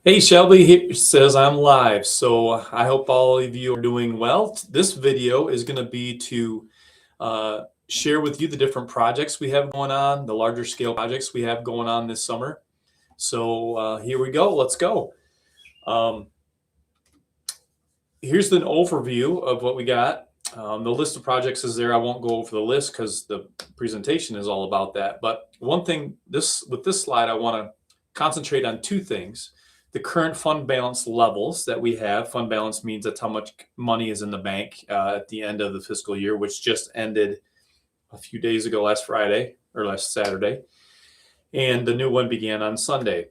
Hey, Shelby here says I'm live, so I hope all of you are doing well. This video is going to be to share with you the different projects we have going on, the larger scale projects we have going on this summer. So here we go. Let's go. Um, Here's an overview of what we got. The list of projects is there. I won't go over the list because the presentation is all about that. But one thing with this slide, I want to concentrate on two things. The current fund balance levels that we have. Fund balance means that's how much money is in the bank at the end of the fiscal year, which just ended a few days ago, last Friday or last Saturday. And the new one began on Sunday.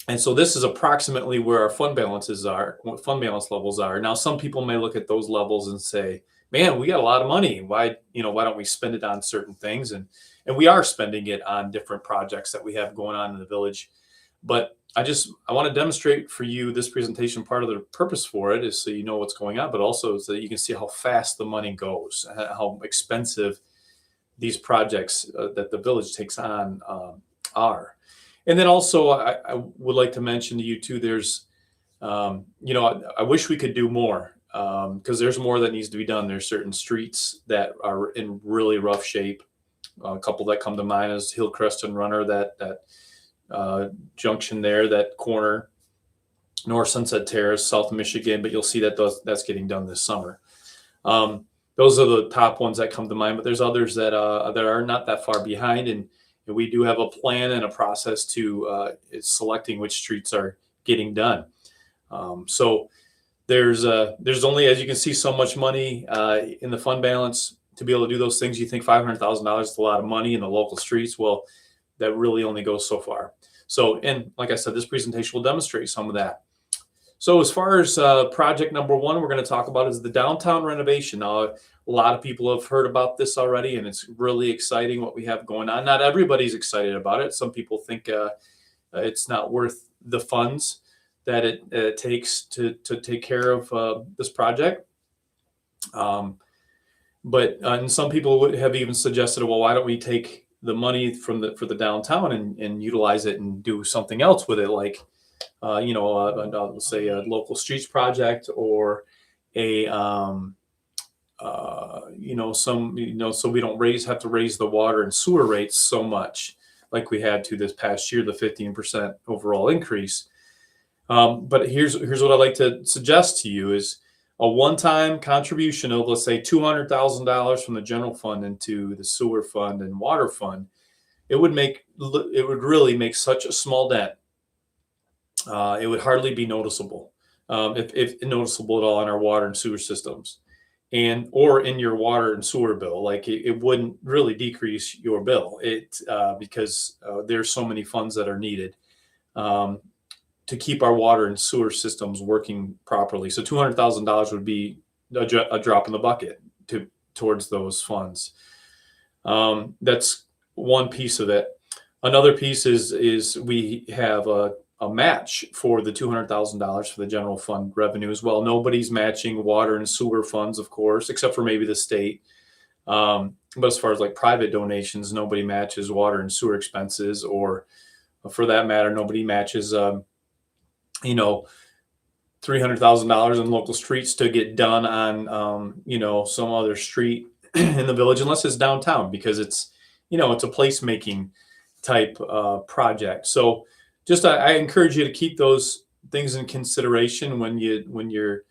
And so this is approximately where our fund balances are, what fund balance levels are. Now, some people may look at those levels and say, man, we got a lot of money. Why don't we spend it on certain things? And we are spending it on different projects that we have going on in the village. But I want to demonstrate for you this presentation. Part of the purpose for it is so you know what's going on, but also so that you can see how fast the money goes, how expensive these projects that the village takes on are. And then also, I would like to mention to you too, there's, I wish we could do more because there's more that needs to be done. There's certain streets that are in really rough shape. A couple that come to mind is Hillcrest and Runner, that junction there, that corner, North Sunset Terrace, South Michigan, but you'll see that that's getting done this summer. Those are the top ones that come to mind, but there's others that are not that far behind, and we do have a plan and a process to selecting which streets are getting done. So there's only, as you can see, so much money in the fund balance to be able to do those things. You think $500,000 is a lot of money in the local streets. Well, that really only goes so far. So, and like I said, this presentation will demonstrate some of that. So as far as project number one, we're going to talk about is the downtown renovation. Now, a lot of people have heard about this already, and it's really exciting what we have going on. Not everybody's excited about it. Some people think it's not worth the funds that it takes to take care of this project. But and some people would have even suggested, well, why don't we take the money for the downtown and utilize it and do something else with it, like let's say a local streets project or a so we don't have to raise the water and sewer rates so much like we had to this past year, the 15% overall increase. But here's what I'd like to suggest to you is a one-time contribution of, let's say, $200,000 from the general fund into the sewer fund and water fund. It would really make such a small dent. It would hardly be noticeable, if noticeable at all, in our water and sewer systems, or in your water and sewer bill. Like it wouldn't really decrease your bill. Because there's so many funds that are needed to keep our water and sewer systems working properly. So $200,000 would be a drop in the bucket towards those funds. That's one piece of it. Another piece is we have a match for the $200,000 for the general fund revenue as well. Nobody's matching water and sewer funds, of course, except for maybe the state. But as far as like private donations, nobody matches water and sewer expenses, or for that matter, nobody matches, $300,000 in local streets to get done on, some other street in the village, unless it's downtown, because it's a placemaking type project. So just I encourage you to keep those things in consideration when you're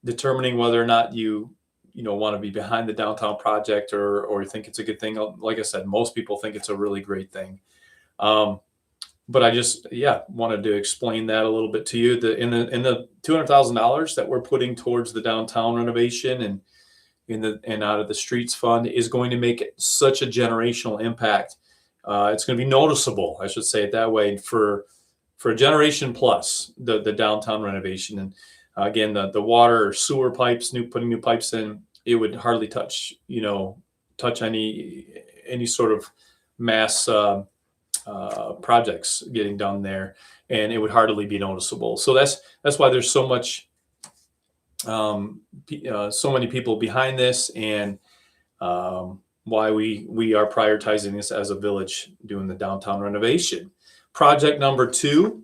determining whether or not you want to be behind the downtown project or think it's a good thing. Like I said, most people think it's a really great thing. But I just wanted to explain that a little bit to you. In the $200,000 that we're putting towards the downtown renovation and out of the streets fund is going to make such a generational impact. It's going to be noticeable, I should say it that way, for a generation plus, the downtown renovation. And again, the water or sewer pipes, putting new pipes in, it would hardly touch any sort of mass projects getting done there, and it would hardly be noticeable. So that's why there's so much, so many people behind this, and why we are prioritizing this as a village, doing the downtown renovation. Project number two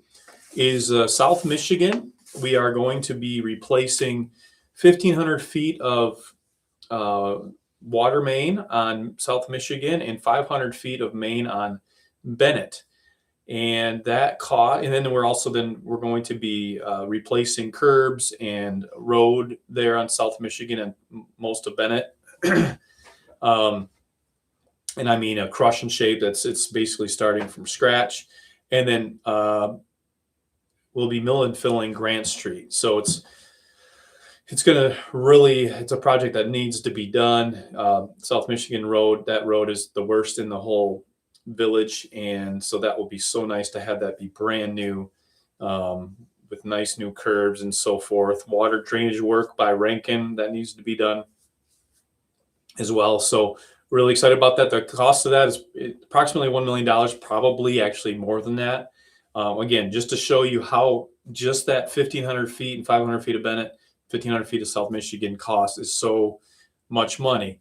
is South Michigan. We are going to be replacing 1,500 feet of water main on South Michigan and 500 feet of main on Bennett. And that cost, and then we're going to be replacing curbs and road there on South Michigan and most of Bennett. And I mean a crush and shape. It's basically starting from scratch, and then we'll be mill and filling Grant Street. So it's a project that needs to be done. South Michigan Road, that road is the worst in the whole village, and so that will be so nice to have that be brand new, with nice new curbs and so forth. Water drainage work by Rankin that needs to be done as well. So really excited about that. The cost of that is approximately $1 million, probably actually more than that. Again, just to show you how just that 1,500 feet and 500 feet of Bennett, 1,500 feet of South Michigan cost is so much money.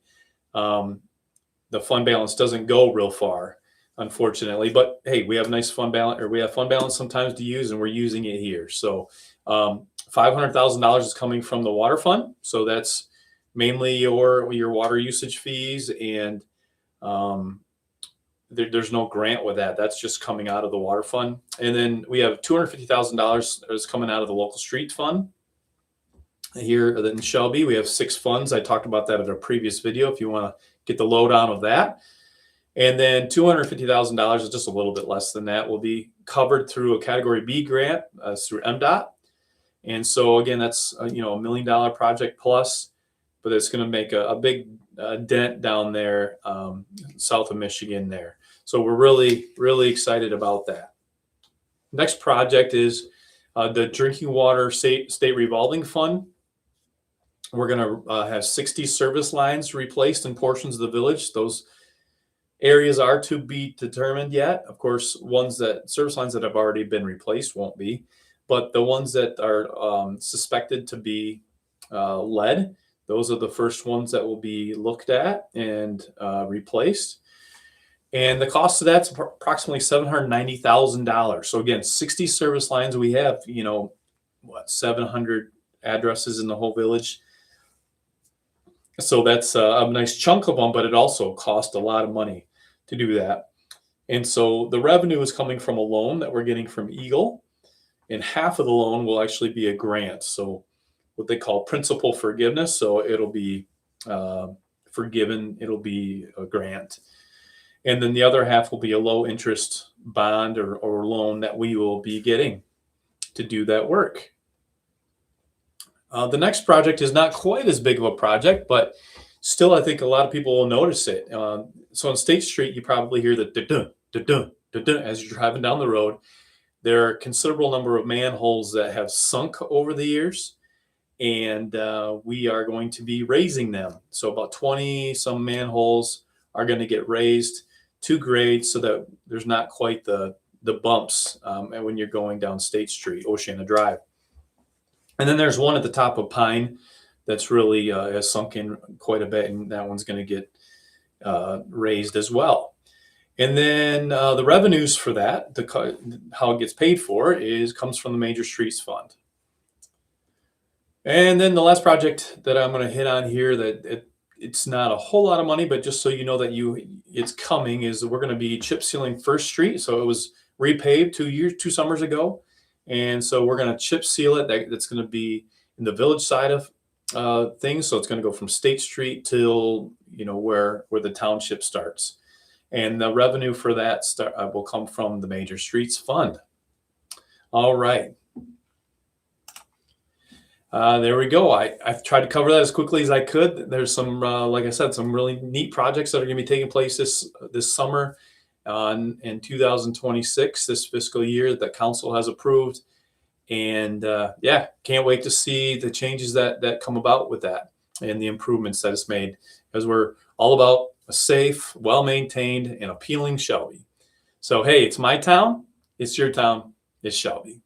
The fund balance doesn't go real far, unfortunately, but hey, we have nice fund balance, or we have fund balance sometimes to use, and we're using it here. So $500,000 is coming from the water fund. So that's mainly your water usage fees, and there's no grant with that. That's just coming out of the water fund. And then we have $250,000 that is coming out of the local street fund. Here in Shelby, we have 6 funds. I talked about that in a previous video if you want to get the lowdown of that. And then $250,000 is just a little bit less than that, will be covered through a Category B grant through MDOT. And so again, that's a $1 million project plus, but it's going to make a big dent down there south of Michigan there. So we're really, really excited about that. Next project is the Drinking Water State Revolving Fund. We're going to have 60 service lines replaced in portions of the village. Those areas are to be determined yet. Of course, service lines that have already been replaced won't be, but the ones that are suspected to be lead, those are the first ones that will be looked at and replaced. And the cost of that's approximately $790,000. So again, 60 service lines. We have, 700 addresses in the whole village. So that's a nice chunk of them, but it also costs a lot of money to do that. And so the revenue is coming from a loan that we're getting from Eagle, and half of the loan will actually be a grant. So what they call principal forgiveness. So it'll be forgiven. It'll be a grant. And then the other half will be a low interest bond or loan that we will be getting to do that work. The next project is not quite as big of a project, but still I think a lot of people will notice it. So on State Street, you probably hear the da-dun, da-dun, da-dun as you're driving down the road. There are a considerable number of manholes that have sunk over the years, and we are going to be raising them. So about 20 some manholes are going to get raised to grade so that there's not quite the bumps and when you're going down State Street, Oceana Drive. And then there's one at the top of Pine that's really has sunk in quite a bit, and that one's going to get raised as well. And then the revenues for that, how it gets paid for, comes from the Major Streets Fund. And then the last project that I'm going to hit on here, that it's not a whole lot of money, but just so you know that it's coming, is we're going to be chip sealing First Street. So it was repaved 2 summers ago. And so we're going to chip seal it. That's going to be in the village side of things. So it's going to go from State Street till, where the township starts. And the revenue for that will come from the Major Streets Fund. All right. There we go. I've tried to cover that as quickly as I could. There's some, like I said, some really neat projects that are going to be taking place this summer in 2026, this fiscal year that council has approved. And can't wait to see the changes that come about with that and the improvements that it's made, because we're all about a safe, well-maintained, and appealing Shelby. So, hey, it's my town. It's your town. It's Shelby.